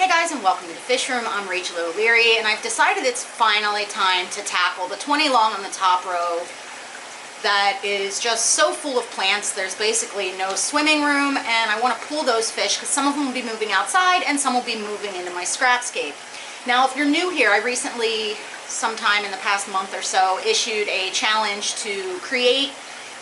Hey guys, and welcome to the Fish Room. I'm Rachel O'Leary, and I've decided it's finally time to tackle the 20 long on the top row that is just so full of plants. There's basically no swimming room, and I want to pull those fish because some of them will be moving outside and some will be moving into my scrapscape. Now, if you're new here, I recently, sometime in the past month or so, issued a challenge to create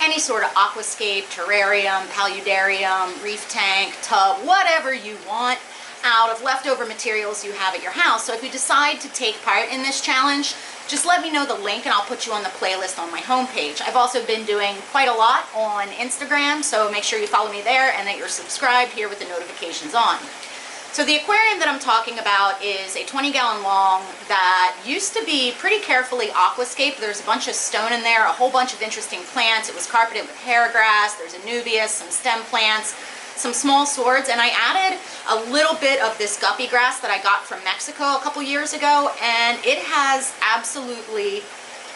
any sort of aquascape, terrarium, paludarium, reef tank, tub, whatever you want, out of leftover materials you have at your house. So if you decide to take part in this challenge, just let me know the link and I'll put you on the playlist on my homepage. I've also been doing quite a lot on Instagram, so make sure you follow me there and that you're subscribed here with the notifications on. So the aquarium that I'm talking about is a 20-gallon long that used to be pretty carefully aquascaped. There's a bunch of stone in there, a whole bunch of interesting plants. It was carpeted with hair grass, there's a nubias, some stem plants, some small swords, and I added a little bit of this guppy grass that I got from Mexico a couple years ago, and it has absolutely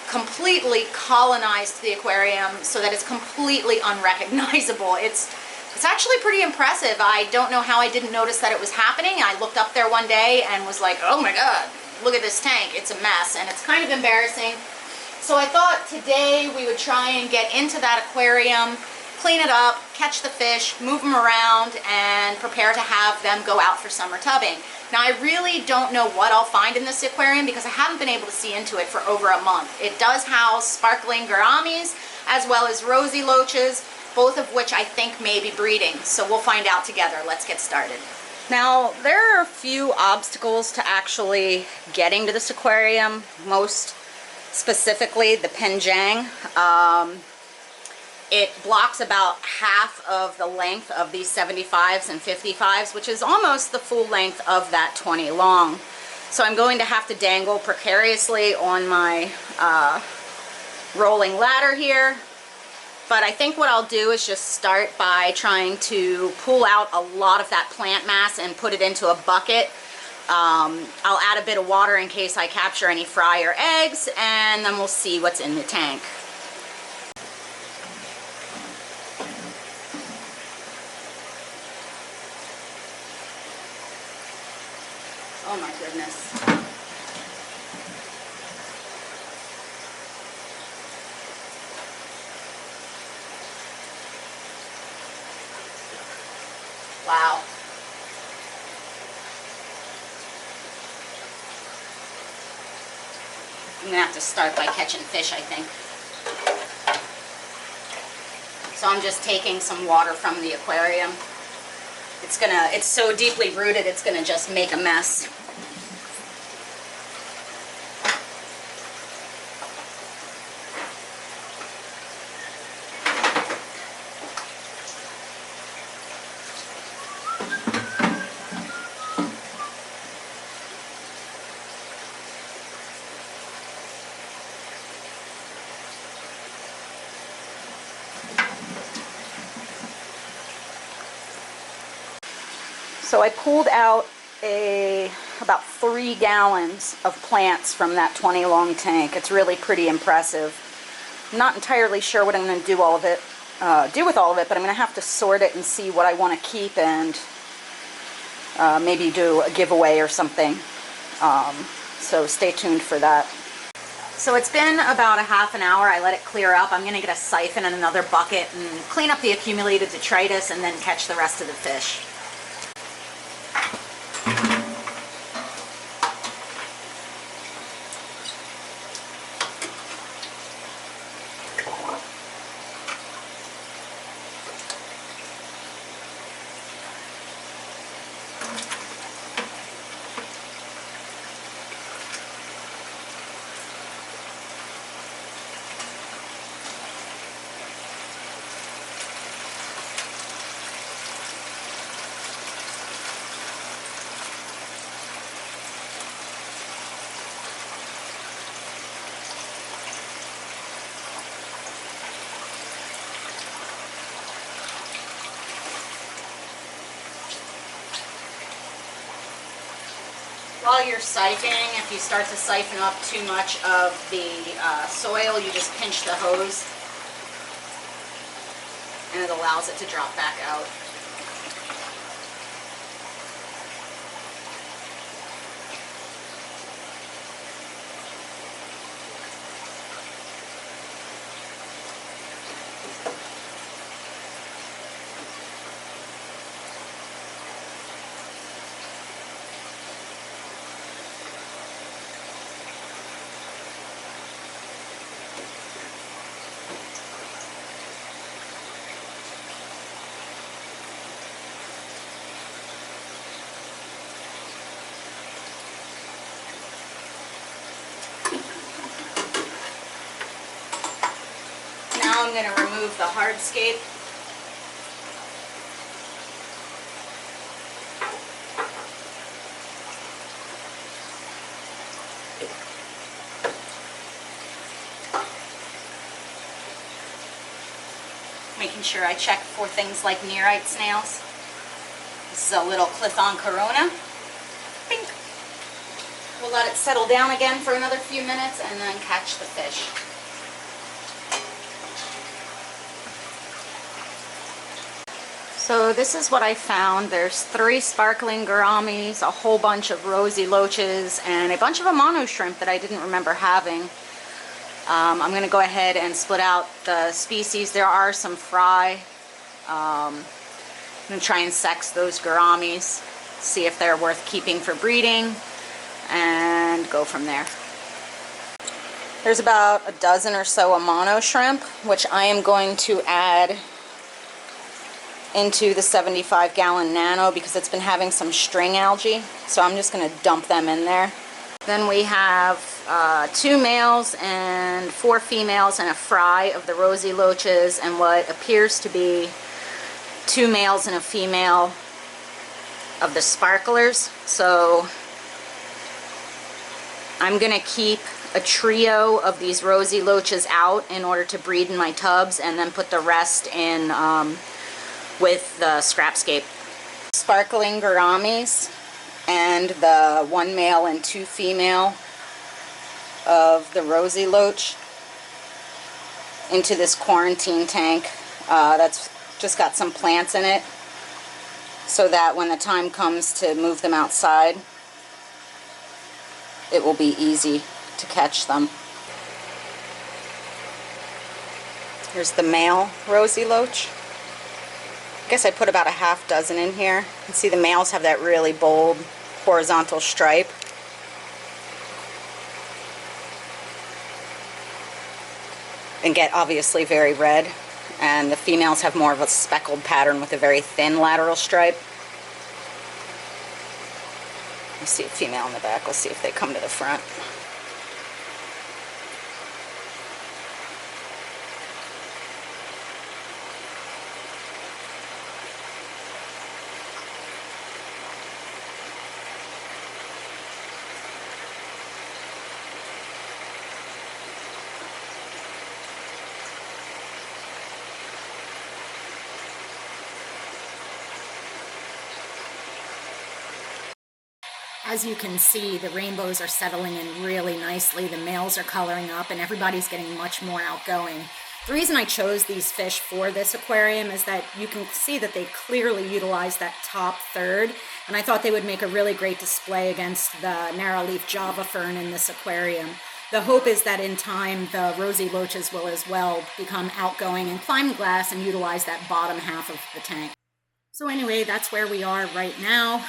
completely colonized the aquarium so that it's completely unrecognizable. It's actually pretty impressive. I don't know how I didn't notice that it was happening. I looked up there one day and was like, oh my god, look at this tank, it's a mess, and it's kind of embarrassing. So I thought today we would try and get into that aquarium, clean it up, catch the fish, move them around, and prepare to have them go out for summer tubbing. Now, I really don't know what I'll find in this aquarium because I haven't been able to see into it for over a month. It does house sparkling gouramis as well as rosy loaches, both of which I think may be breeding. So we'll find out together. Let's get started. Now, there are a few obstacles to actually getting to this aquarium, most specifically the penjang. It blocks about half of the length of these 75s and 55s, which is almost the full length of that 20 long. So I'm going to have to dangle precariously on my rolling ladder here. But I think what I'll do is just start by trying to pull out a lot of that plant mass and put it into a bucket. I'll add a bit of water in case I capture any fry or eggs, and then we'll see what's in the tank. Oh my goodness. Wow. I'm gonna have to start by catching fish, I think. So I'm just taking some water from the aquarium. It's so deeply rooted, it's gonna just make a mess. So I pulled out about 3 gallons of plants from that 20 long tank. It's really pretty impressive. I'm not entirely sure what I'm going to do with all of it, but I'm going to have to sort it and see what I want to keep and maybe do a giveaway or something. So stay tuned for that. So it's been about a half an hour. I let it clear up. I'm going to get a siphon and another bucket and clean up the accumulated detritus and then catch the rest of the fish. While you're siphoning, if you start to siphon up too much of the soil, you just pinch the hose and it allows it to drop back out. I'm going to remove the hardscape. Making sure I check for things like nearite snails. This is a little Clithon corona. Bink. We'll let it settle down again for another few minutes and then catch the fish. So this is what I found. There's 3 sparkling gouramis, a whole bunch of rosy loaches, and a bunch of amano shrimp that I didn't remember having. I'm going to go ahead and split out the species. There are some fry. I'm going to try and sex those gouramis, see if they're worth keeping for breeding, and go from there. There's about a dozen or so amano shrimp, which I am going to add into the 75-gallon nano because it's been having some string algae. So I'm just going to dump them in there. Then we have 2 males and 4 females and a fry of the rosy loaches and what appears to be 2 males and a female of the sparklers. So I'm going to keep a trio of these rosy loaches out in order to breed in my tubs and then put the rest in with the scrapscape. Sparkling gouramis and the 1 male and 2 female of the rosy loach into this quarantine tank that's just got some plants in it so that when the time comes to move them outside it will be easy to catch them. Here's the male rosy loach. I guess I put about a half dozen in here. You can see the males have that really bold horizontal stripe. And get obviously very red. And the females have more of a speckled pattern with a very thin lateral stripe. You see a female in the back. Let's see if they come to the front. As you can see, the rainbows are settling in really nicely. The males are coloring up and everybody's getting much more outgoing. The reason I chose these fish for this aquarium is that you can see that they clearly utilize that top third, and I thought they would make a really great display against the narrow-leaf Java fern in this aquarium. The hope is that in time the rosy loaches will as well become outgoing and climb the glass and utilize that bottom half of the tank. So anyway, that's where we are right now.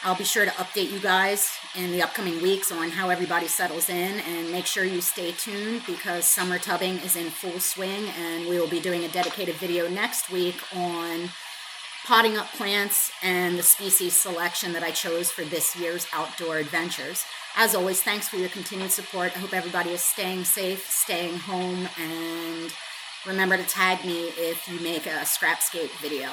I'll be sure to update you guys in the upcoming weeks on how everybody settles in, and make sure you stay tuned because summer tubbing is in full swing, and we will be doing a dedicated video next week on potting up plants and the species selection that I chose for this year's outdoor adventures. As always, thanks for your continued support. I hope everybody is staying safe, staying home, and remember to tag me if you make a scrapscape video.